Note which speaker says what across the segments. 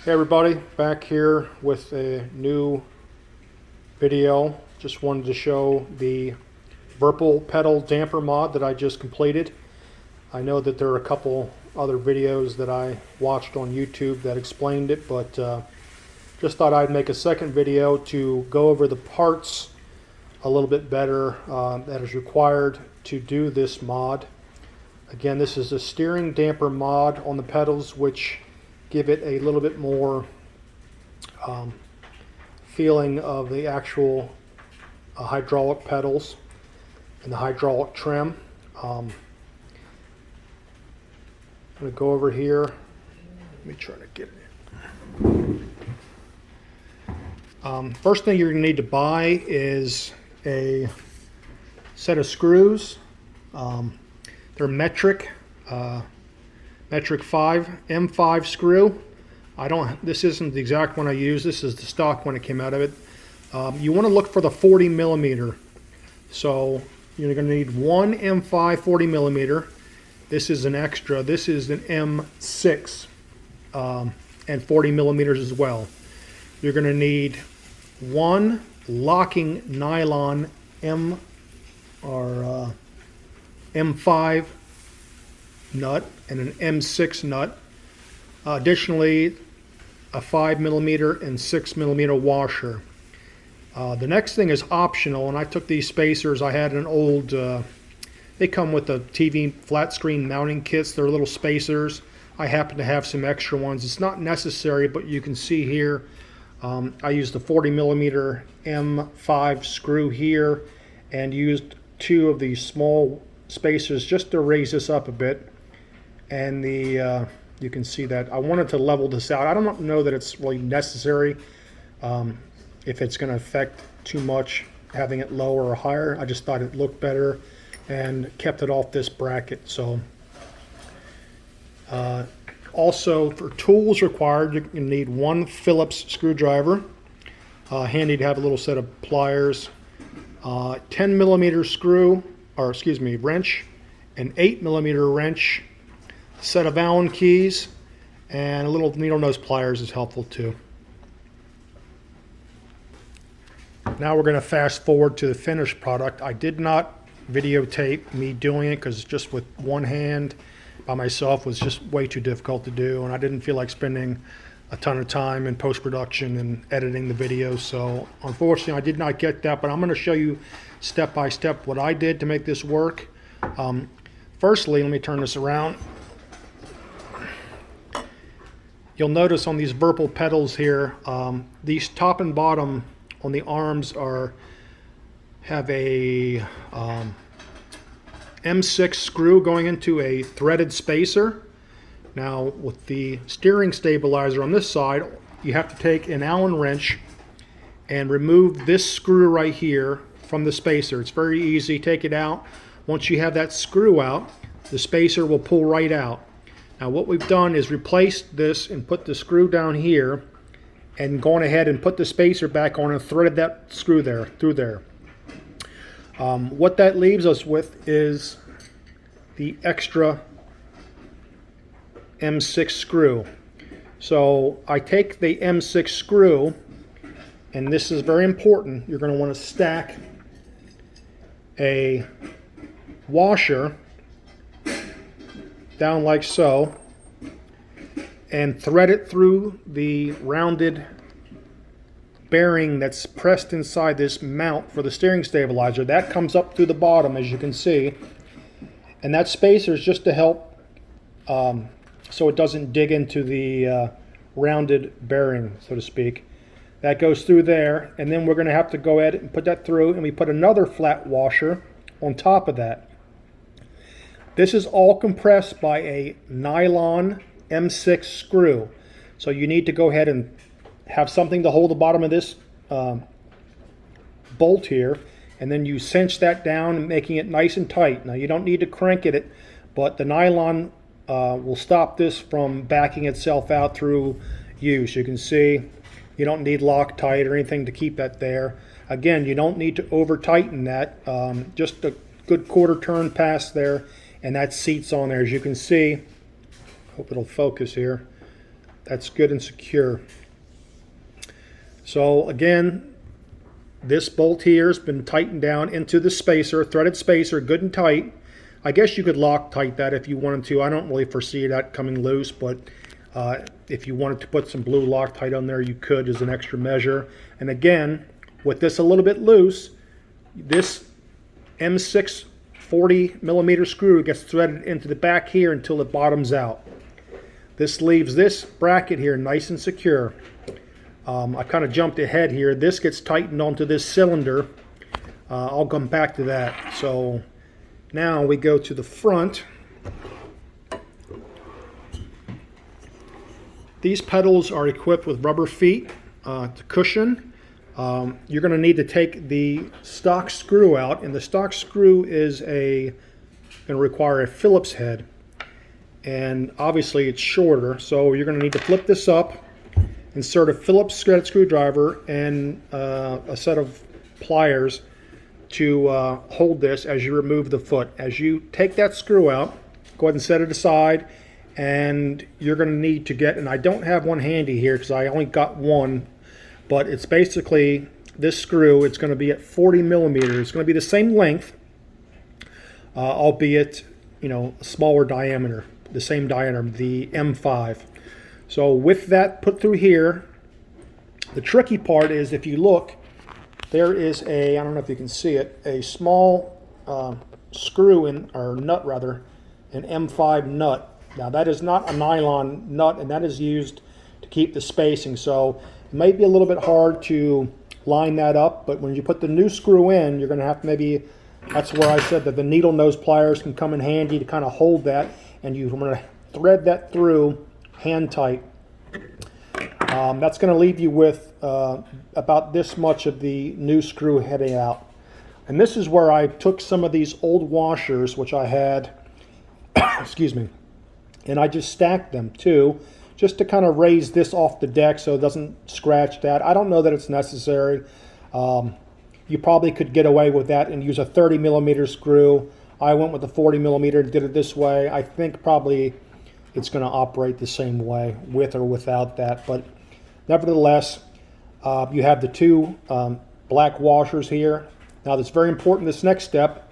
Speaker 1: Hey everybody, back here with a new video. Just wanted to show the Virpil pedal damper mod that I just completed. I know that there are a couple other videos that I watched on YouTube that explained it, but just thought I'd make a second video to go over the parts a little bit better that is required to do this mod. Again, this is a steering damper mod on the pedals, which give it a little bit more feeling of the actual hydraulic pedals and the hydraulic trim. I'm going to go over here. Let me try to get it. First thing you're going to need to buy is a set of screws. They're metric. Metric 5 M5 screw. This isn't the exact one I use. This is the stock one that came out of it. You want to look for the 40 millimeter. So you're going to need one M5 40 millimeter. This is an extra. This is an M6 and 40 millimeters as well. You're going to need one locking nylon M5 nut and an M6 nut. Additionally, a 5 millimeter and 6 millimeter washer. The next thing is optional, and I took these spacers. I had an old, they come with the TV flat screen mounting kits. They're little spacers. I happen to have some extra ones. It's not necessary, but you can see here, I used the 40 millimeter M5 screw here and used two of these small spacers just to raise this up a bit. And you can see that I wanted to level this out. I don't know that it's really necessary if it's going to affect too much having it lower or higher. I just thought it looked better and kept it off this bracket. So also for tools required, you need one Phillips screwdriver. Handy to have a little set of pliers, 10 millimeter screw, or excuse me, wrench, an 8 millimeter wrench, set of Allen keys, and a little needle nose pliers is helpful too. Now we're going to fast forward to the finished product. I did not videotape me doing it because just with one hand by myself was just way too difficult to do, and I didn't feel like spending a ton of time in post-production and editing the video. So unfortunately I did not get that, but I'm going to show you step by step what I did to make this work. Firstly, let me turn this around. You'll notice on these Virpil pedals here, these top and bottom on the arms have a M6 screw going into a threaded spacer. Now with the steering stabilizer on this side, you have to take an Allen wrench and remove this screw right here from the spacer. It's very easy. Take it out. Once you have that screw out, the spacer will pull right out. Now what we've done is replaced this and put the screw down here and gone ahead and put the spacer back on and threaded that screw there through there. What that leaves us with is the extra M6 screw. So I take the M6 screw, and this is very important. You're going to want to stack a washer down like so and thread it through the rounded bearing that's pressed inside this mount for the steering stabilizer. That comes up through the bottom, as you can see, and that spacer is just to help so it doesn't dig into the rounded bearing, so to speak. That goes through there, and then we're going to have to go ahead and put that through, and we put another flat washer on top of that. This is all compressed by a nylon M6 screw. So you need to go ahead and have something to hold the bottom of this bolt here, and then you cinch that down, making it nice and tight. Now you don't need to crank it, but the nylon will stop this from backing itself out through use. You can see you don't need Loctite or anything to keep that there. Again, you don't need to over tighten that. Just a good quarter turn pass there, and that seats on there. As you can see, hope it'll focus here. That's good and secure. So again, this bolt here has been tightened down into the spacer, threaded spacer, good and tight. I guess you could Loctite that if you wanted to. I don't really foresee that coming loose, but if you wanted to put some blue Loctite on there, you could as an extra measure. And again, with this a little bit loose, this M6 40mm screw gets threaded into the back here until it bottoms out. This leaves this bracket here nice and secure. I kind of jumped ahead here. This gets tightened onto this cylinder. I'll come back to that. So now we go to the front. These pedals are equipped with rubber feet to cushion. You're going to need to take the stock screw out, and the stock screw is going to require a Phillips head, and obviously it's shorter, so you're going to need to flip this up, insert a Phillips threaded screwdriver and a set of pliers to hold this as you remove the foot. As you take that screw out, go ahead and set it aside, and you're going to need to get, and I don't have one handy here because I only got one, but it's basically this screw. It's going to be at 40mm. It's going to be the same length, albeit, you know, a smaller diameter, the same diameter, the M5. So with that put through here, the tricky part is, if you look, there is a, I don't know if you can see it, a small screw in, or nut rather, an M5 nut. Now that is not a nylon nut, and that is used to keep the spacing. So it might be a little bit hard to line that up, but when you put the new screw in, you're going to have to maybe, that's where I said that the needle nose pliers can come in handy to kind of hold that, and you're going to thread that through hand tight. That's going to leave you with about this much of the new screw heading out. And this is where I took some of these old washers, which I had, excuse me, and I just stacked them too, just to kind of raise this off the deck so it doesn't scratch that. I don't know that it's necessary. You probably could get away with that and use a 30mm screw. I went with the 40mm and did it this way. I think probably it's going to operate the same way with or without that, but nevertheless, you have the two black washers here. Now that's very important. This next step,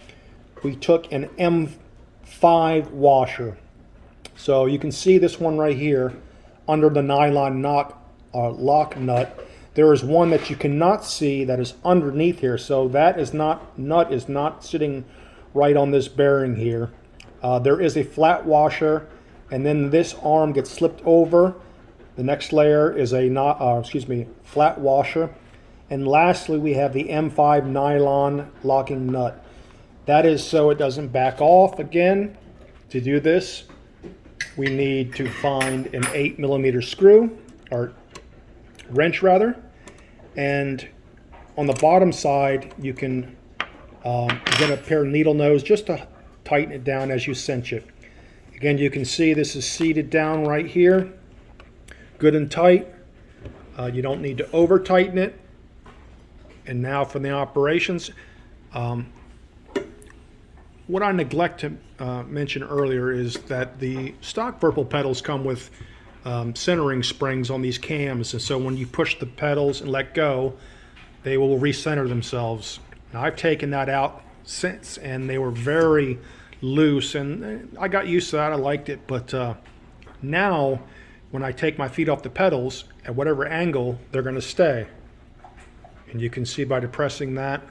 Speaker 1: we took an M5 washer. So you can see this one right here under the nylon lock nut. There is one that you cannot see that is underneath here. So that nut is not sitting right on this bearing here. There is a flat washer, and then this arm gets slipped over. The next layer is a flat washer. And lastly, we have the M5 nylon locking nut. That is so it doesn't back off. Again, to do this, we need to find an 8mm screw, or wrench rather. And on the bottom side, you can get a pair of needle nose just to tighten it down as you cinch it. Again, you can see this is seated down right here, good and tight. You don't need to over tighten it. And now for the operations. What I neglect to mention earlier is that the stock Virpil pedals come with centering springs on these cams, and so when you push the pedals and let go, they will recenter themselves. Now I've taken that out since, and they were very loose, and I got used to that. I liked it, but now when I take my feet off the pedals at whatever angle, they're going to stay. And you can see by depressing that.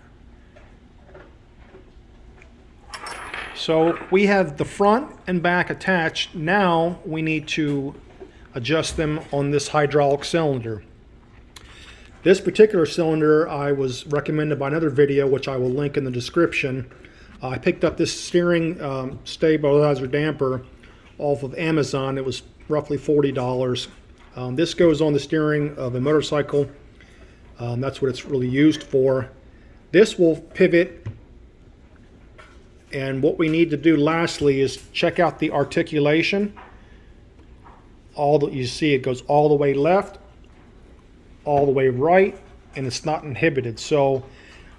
Speaker 1: So we have the front and back attached. Now we need to adjust them on this hydraulic cylinder. This particular cylinder I was recommended by another video, which I will link in the description. I picked up this steering stabilizer damper off of Amazon. It was roughly $40. This goes on the steering of a motorcycle. That's what it's really used for. This will pivot, and what we need to do lastly is check out the articulation. You see it goes all the way left, all the way right, and it's not inhibited. So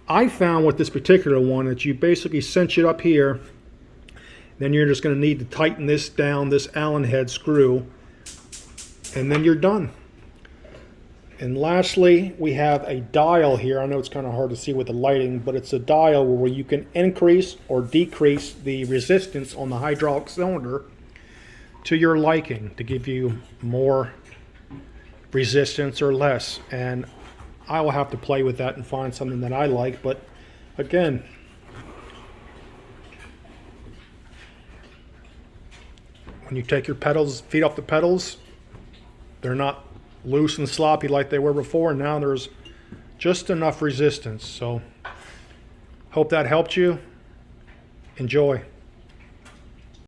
Speaker 1: I found with this particular one that you basically cinch it up here, then you're just going to need to tighten this down, this Allen head screw, and then you're done. And lastly, we have a dial here. I know it's kind of hard to see with the lighting, but it's a dial where you can increase or decrease the resistance on the hydraulic cylinder to your liking to give you more resistance or less. And I will have to play with that and find something that I like. But again, when you take your pedals, feet off the pedals, they're not loose and sloppy like they were before. And now there's just enough resistance. So hope that helped you. Enjoy.